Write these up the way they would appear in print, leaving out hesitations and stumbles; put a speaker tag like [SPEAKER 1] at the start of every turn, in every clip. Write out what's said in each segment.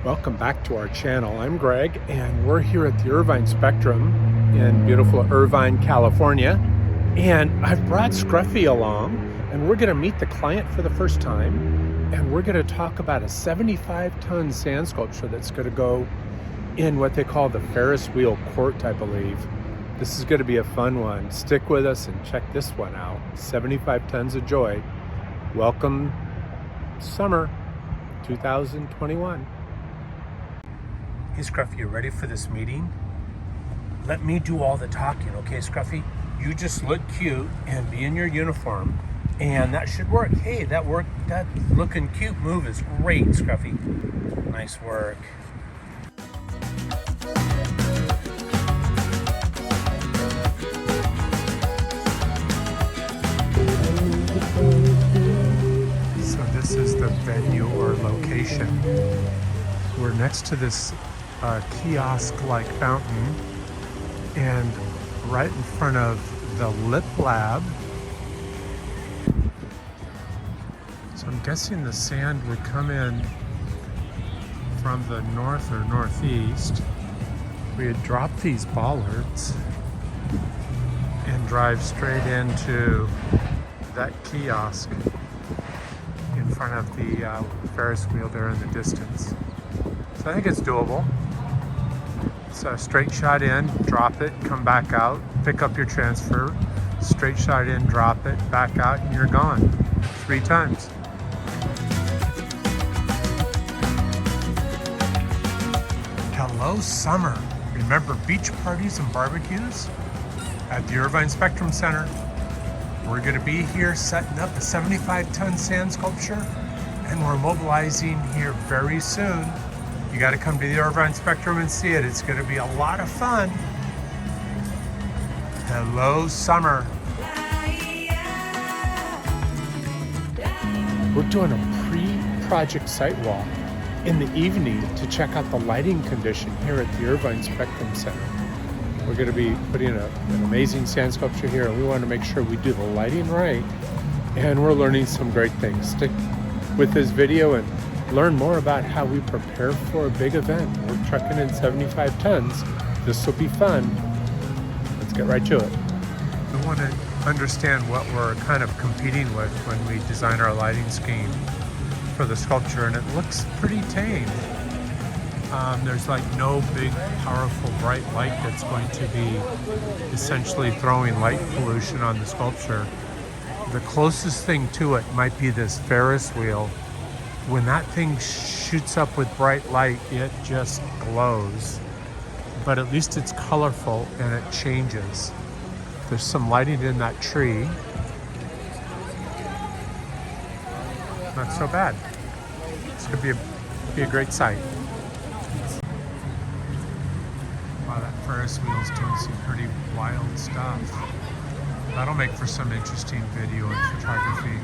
[SPEAKER 1] Welcome back to our channel. I'm Greg, and we're here at the Irvine Spectrum in beautiful Irvine, California. And I've brought Scruffy along, and we're going to meet the client for the first time. And we're going to talk about a 75-ton sand sculpture that's going to go in what they call the Ferris wheel court, I believe. This is going to be a fun one. Stick with us and check this one out. 75 tons of joy. Welcome summer 2021. Hey Scruffy, you ready for this meeting? Let me do all the talking, okay Scruffy? You just look cute and be in your uniform, and that should work. Hey, that looking cute move is great, Scruffy. Nice work. So this is the venue or location. We're next to this kiosk-like fountain, and right in front of the Lip Lab. So I'm guessing the sand would come in from the north or northeast. We had dropped these bollards and drive straight into that kiosk in front of the Ferris wheel there in the distance. So I think it's doable. So straight shot in, drop it, come back out, pick up your transfer, straight shot in, drop it, back out, and you're gone 3 times. Hello, summer. Remember beach parties and barbecues? At the Irvine Spectrum Center. We're going to be here setting up a 75-ton sand sculpture, and we're mobilizing here very soon. You got to come to the Irvine Spectrum and see it. It's going to be a lot of fun. Hello, summer. We're doing a pre-project site walk in the evening to check out the lighting condition here at the Irvine Spectrum Center. We're going to be putting an amazing sand sculpture here, and we want to make sure we do the lighting right. And we're learning some great things. Stick with this video and learn more about how we prepare for a big event. We're trucking in 75 tons. This will be fun. Let's get right to it. We want to understand what we're kind of competing with when we design our lighting scheme for the sculpture, and it looks pretty tame. There's like no big, powerful, bright light that's going to be essentially throwing light pollution on the sculpture. The closest thing to it might be this Ferris wheel. When that thing shoots up with bright light, it just glows. But at least it's colorful and it changes. There's some lighting in that tree. Not so bad. It's gonna be a great sight. Wow, that Ferris wheel's doing some pretty wild stuff. That'll make for some interesting video and photography.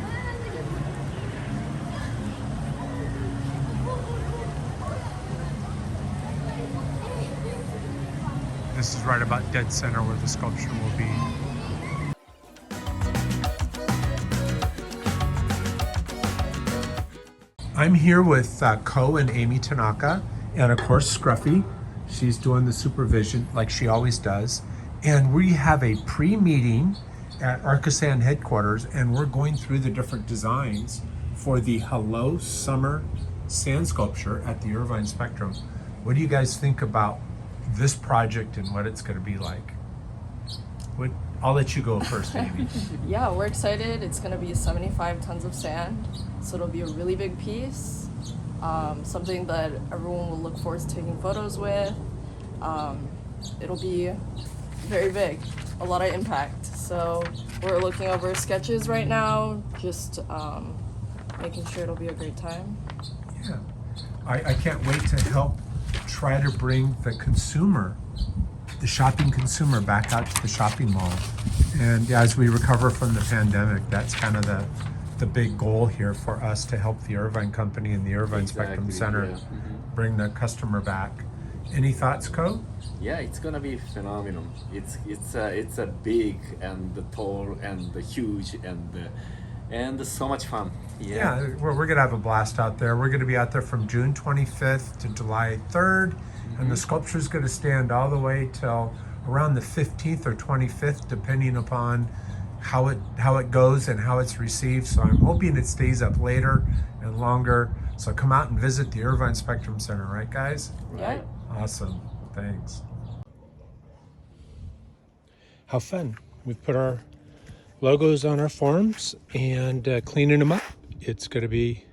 [SPEAKER 1] This is right about dead center where the sculpture will be. I'm here with Ko and Amy Tanaka, and of course Scruffy. She's doing the supervision like she always does. And we have a pre-meeting at Arcasand headquarters, and we're going through the different designs for the Hello Summer sand sculpture at the Irvine Spectrum. What do you guys think about this project and what it's going to be like? I'll let you go first, Amy.
[SPEAKER 2] Yeah, we're excited. It's going to be 75 tons of sand, so it'll be a really big piece, something that everyone will look forward to taking photos with. It'll be very big, a lot of impact. So we're looking over sketches right now, just making sure it'll be a great time.
[SPEAKER 1] Yeah, I can't wait to help try to bring the consumer, the shopping consumer, back out to the shopping mall. And as we recover from the pandemic, that's kind of the big goal here for us, to help the Irvine company and the Irvine Spectrum Center bring the customer back. Any thoughts, Ko?
[SPEAKER 3] Yeah, it's gonna be phenomenal. It's a big and the tall and the huge and and so much fun.
[SPEAKER 1] Yeah, we're going to have a blast out there. We're going to be out there from June 25th to July 3rd, and the sculpture is going to stand all the way till around the 15th or 25th, depending upon how it goes and how it's received. So I'm hoping it stays up later and longer. So come out and visit the Irvine Spectrum Center, right, guys?
[SPEAKER 2] Yeah.
[SPEAKER 1] Awesome. Thanks. How fun. We've put our logos on our forms and cleaning them up. It's going to be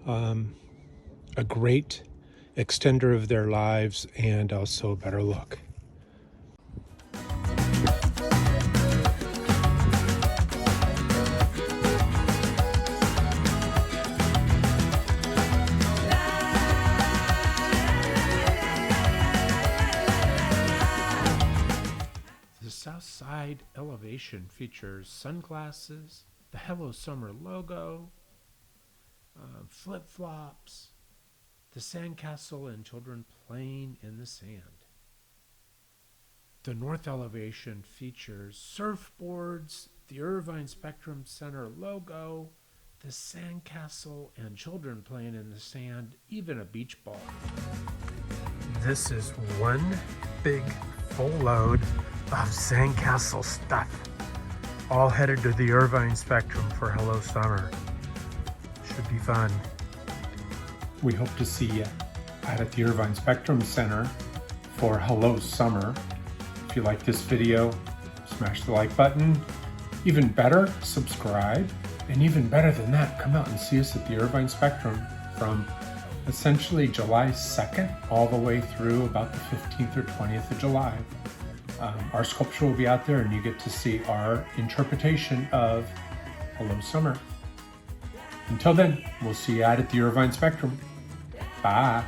[SPEAKER 1] a great extender of their lives and also a better look. The south side elevation features sunglasses, the Hello Summer logo, flip-flops, the Sandcastle and children playing in the sand. The north elevation features surfboards, the Irvine Spectrum Center logo, the Sandcastle and children playing in the sand, even a beach ball. This is one big full load of Sandcastle stuff, all headed to the Irvine Spectrum for Hello Summer. Should be fun. We hope to see you out at the Irvine Spectrum Center for Hello Summer. If you like this video, smash the like button. Even better, subscribe. And even better than that, come out and see us at the Irvine Spectrum from essentially July 2nd all the way through about the 15th or 20th of July. Our sculpture will be out there and you get to see our interpretation of Hello Summer. Until then, we'll see you out at the Irvine Spectrum. Bye.